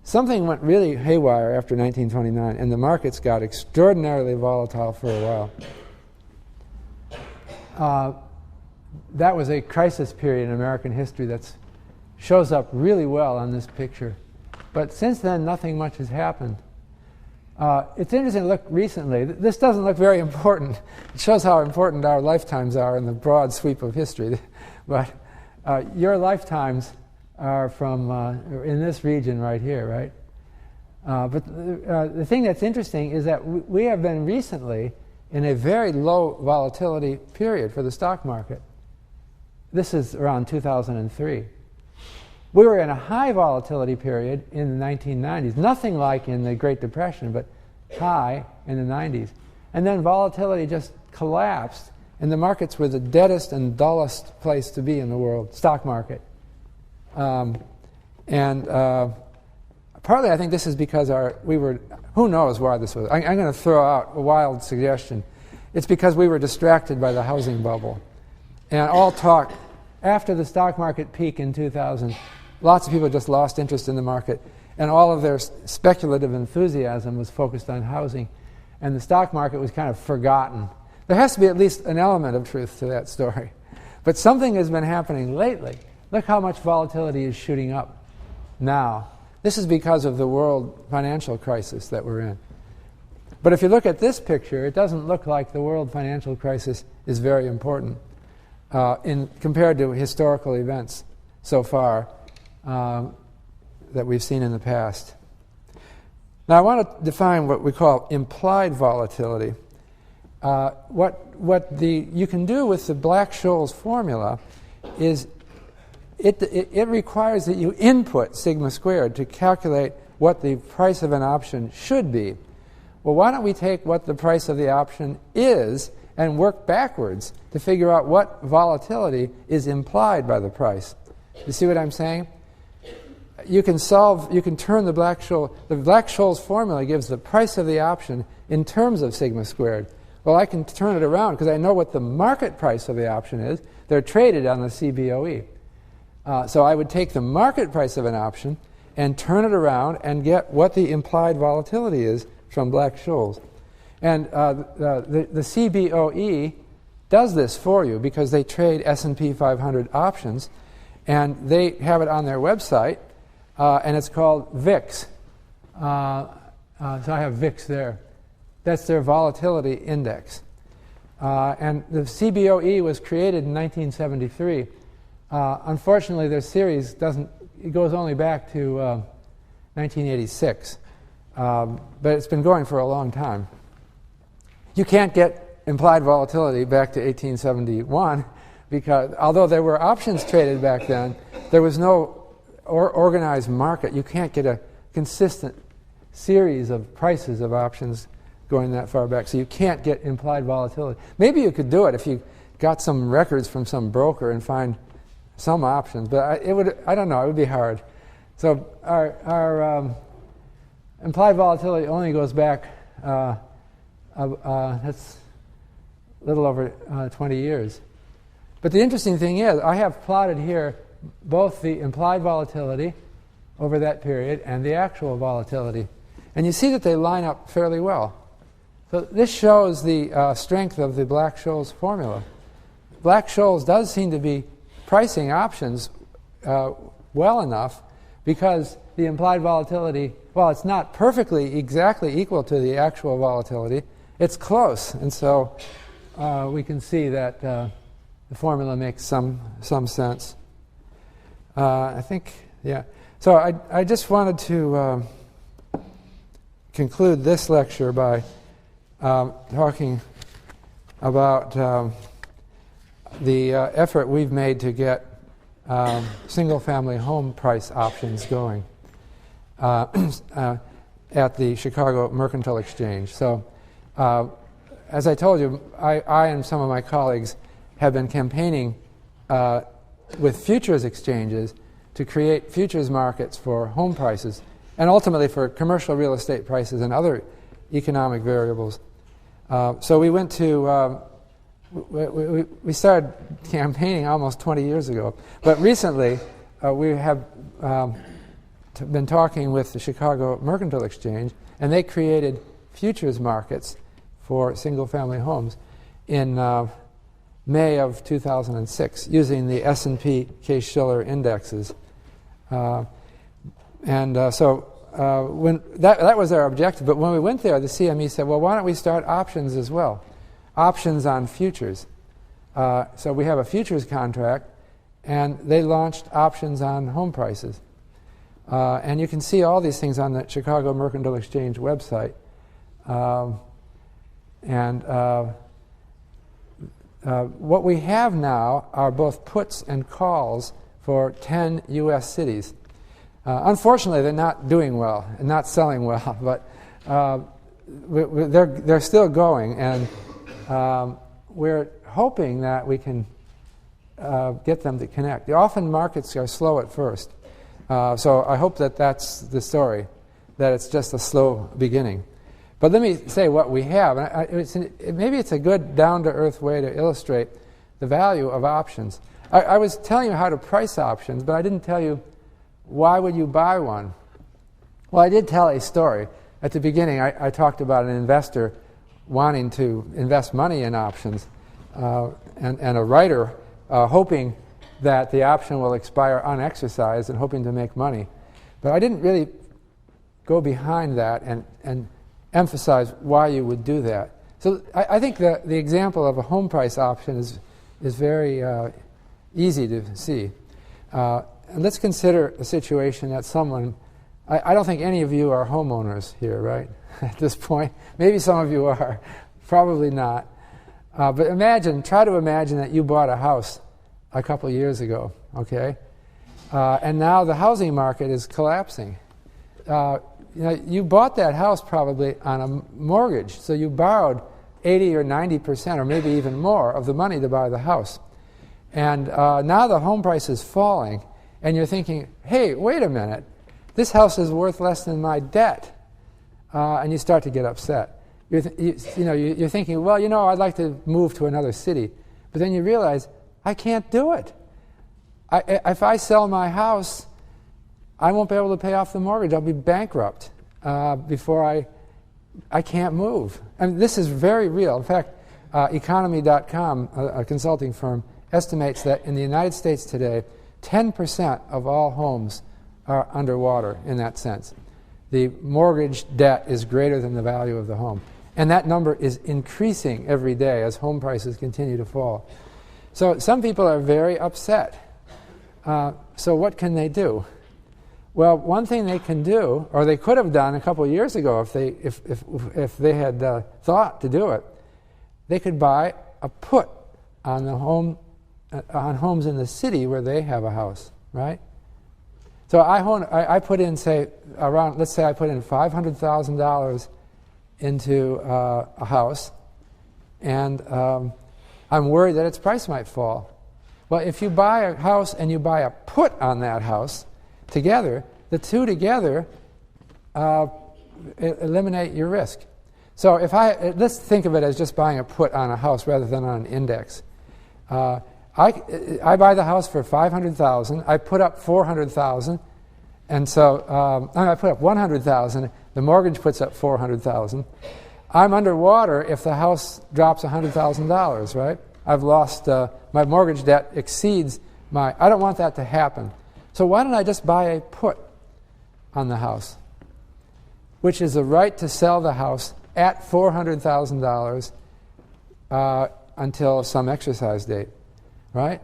something went really haywire after 1929, and the markets got extraordinarily volatile for a while. That was a crisis period in American history that shows up really well on this picture. But since then, nothing much has happened. It's interesting to look recently. This doesn't look very important. It shows how important our lifetimes are in the broad sweep of history. But your lifetimes are from in this region right here, right? But the thing that's interesting is that we have been recently in a very low volatility period for the stock market. This is around 2003. We were in a high volatility period in the 1990s, nothing like in the Great Depression, but high in the 90s. And then volatility just collapsed, and the markets were the deadest and dullest place to be in the world, stock market. Partly I think this is because who knows why this was. I'm going to throw out a wild suggestion. It's because we were distracted by the housing bubble. And all talk, after the stock market peak in 2000, lots of people just lost interest in the market, and all of their speculative enthusiasm was focused on housing, and the stock market was kind of forgotten. There has to be at least an element of truth to that story. But something has been happening lately. Look how much volatility is shooting up now. This is because of the world financial crisis that we're in. But if you look at this picture, it doesn't look like the world financial crisis is very important compared to historical events so far that we've seen in the past. Now I want to define what we call implied volatility. What you can do with the Black-Scholes formula is it requires that you input sigma squared to calculate what the price of an option should be. Well, why don't we take what the price of the option is and work backwards to figure out what volatility is implied by the price? You see what I'm saying? You can turn the Black-Scholes formula gives the price of the option in terms of sigma squared. Well, I can turn it around because I know what the market price of the option is. They're traded on the CBOE. So I would take the market price of an option and turn it around and get what the implied volatility is from Black-Scholes. And the CBOE does this for you because they trade S&P 500 options, and they have it on their website, and it's called VIX. So I have VIX there. That's their volatility index. And the CBOE was created in 1973. Unfortunately, their series goes only back to 1986. But it's been going for a long time. You can't get implied volatility back to 1871 because although there were options traded back then, there was no organized market. You can't get a consistent series of prices of options going that far back. So you can't get implied volatility. Maybe you could do it if you got some records from some broker and find some options, but I don't know, it would be hard. So our implied volatility only goes back that's a little over 20 years. But the interesting thing is, I have plotted here both the implied volatility over that period and the actual volatility. And you see that they line up fairly well. So this shows the strength of the Black-Scholes formula. Black-Scholes does seem to be pricing options well enough because the implied volatility, well, it's not perfectly exactly equal to the actual volatility. It's close. And so we can see that the formula makes some sense. I think, yeah. So I just wanted to conclude this lecture by talking about the effort we've made to get single-family home price options going at the Chicago Mercantile Exchange. So, as I told you, I and some of my colleagues have been campaigning with futures exchanges to create futures markets for home prices and ultimately for commercial real estate prices and other economic variables. So we went to we started campaigning almost 20 years ago, but recently we have been talking with the Chicago Mercantile Exchange, and they created futures markets for single-family homes in May of 2006 using the S&P Case-Shiller indexes. So when that was our objective, but when we went there, the CME said, well, why don't we start options as well? Options on futures. So we have a futures contract, and they launched options on home prices. And you can see all these things on the Chicago Mercantile Exchange website. What we have now are both puts and calls for 10 U.S. cities. Unfortunately, they're not doing well and not selling well, but they're still going, and we're hoping that we can get them to connect. Often markets are slow at first, so I hope that that's the story, that it's just a slow beginning. But let me say what we have. Maybe it's a good down-to-earth way to illustrate the value of options. I was telling you how to price options, but I didn't tell you why would you buy one. Well, I did tell a story. At the beginning, I talked about an investor wanting to invest money in options and a writer hoping that the option will expire unexercised and hoping to make money. But I didn't really go behind that and emphasize why you would do that. So I think the example of a home price option is very easy to see. And let's consider a situation that someone, I don't think any of you are homeowners here, right, at this point. Maybe some of you are, probably not. But try to imagine that you bought a house a couple years ago, okay? And now the housing market is collapsing. You bought that house probably on a mortgage, so you borrowed 80 or 90% or maybe even more of the money to buy the house. And now the home price is falling, and you're thinking, hey, wait a minute, this house is worth less than my debt. And you start to get upset. You're thinking, well, I'd like to move to another city. But then you realize, I can't do it. If I sell my house, I won't be able to pay off the mortgage. I'll be bankrupt before I can't move. And this is very real. In fact, Economy.com, a consulting firm, estimates that in the United States today, 10% of all homes are underwater in that sense. The mortgage debt is greater than the value of the home. And that number is increasing every day as home prices continue to fall. So some people are very upset. So what can they do? Well, one thing they can do, or they could have done a couple of years ago if they had thought to do it, they could buy a put on the home on homes in the city where they have a house, right? So I put in, let's say I put in $500,000 into a house, and I'm worried that its price might fall. Well, if you buy a house and you buy a put on that house together, the two together eliminate your risk. So let's think of it as just buying a put on a house rather than on an index. I buy the house for $500,000. I put up $400,000, and so I put up $100,000. The mortgage puts up $400,000. I'm underwater if the house drops $100,000, right? I've lost my mortgage debt exceeds my. I don't want that to happen. So why don't I just buy a put on the house, which is a right to sell the house at $400,000 until some exercise date, right?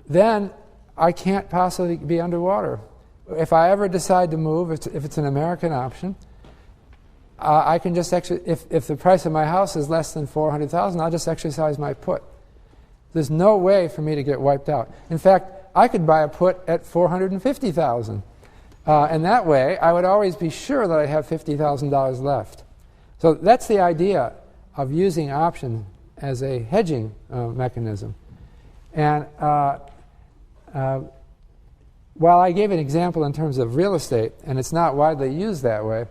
Then I can't possibly be underwater. If I ever decide to move, if it's an American option, I can just if the price of my house is less than $400,000, I'll just exercise my put. There's no way for me to get wiped out. In fact, I could buy a put at $450,000, and that way I would always be sure that I have $50,000 left. So that's the idea of using options as a hedging mechanism. And while I gave an example in terms of real estate, and it's not widely used that way,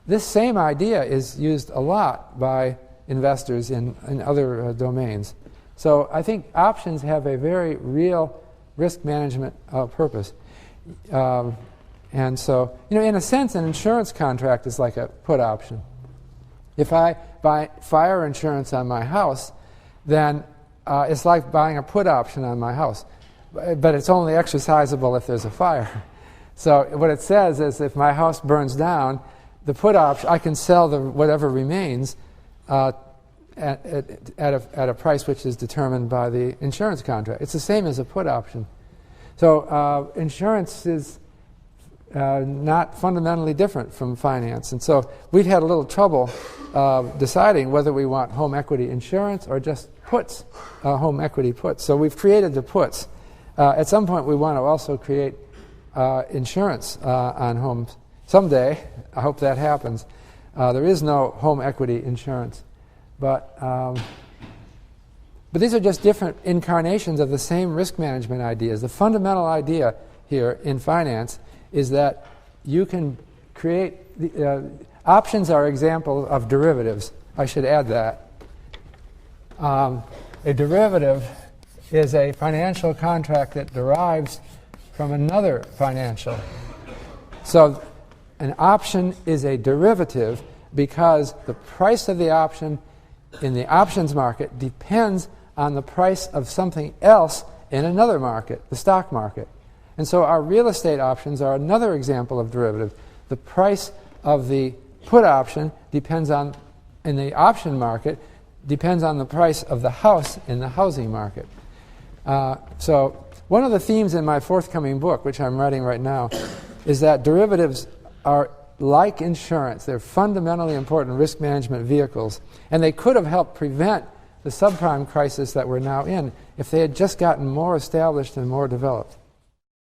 this same idea is used a lot by investors in other domains. So I think options have a very real risk management purpose. And so, in a sense, an insurance contract is like a put option. If I buy fire insurance on my house, then it's like buying a put option on my house. But it's only exercisable if there's a fire. So what it says is if my house burns down, the put option, I can sell whatever remains at a price which is determined by the insurance contract. It's the same as a put option. So insurance is not fundamentally different from finance. And so we've had a little trouble deciding whether we want home equity insurance or just puts, home equity puts. So we've created the puts. At some point we want to also create insurance on homes. Someday, I hope that happens. There is no home equity insurance. But these are just different incarnations of the same risk management ideas. The fundamental idea here in finance is that you can create options are examples of derivatives. I should add that. A derivative is a financial contract that derives from another financial. So an option is a derivative because the price of the option in the options market depends on the price of something else in another market, the stock market. And so our real estate options are another example of derivative. The price of the put option depends on, in the option market, depends on the price of the house in the housing market. So one of the themes in my forthcoming book, which I'm writing right now, is that derivatives are like insurance. They're fundamentally important risk management vehicles, and they could have helped prevent the subprime crisis that we're now in if they had just gotten more established and more developed.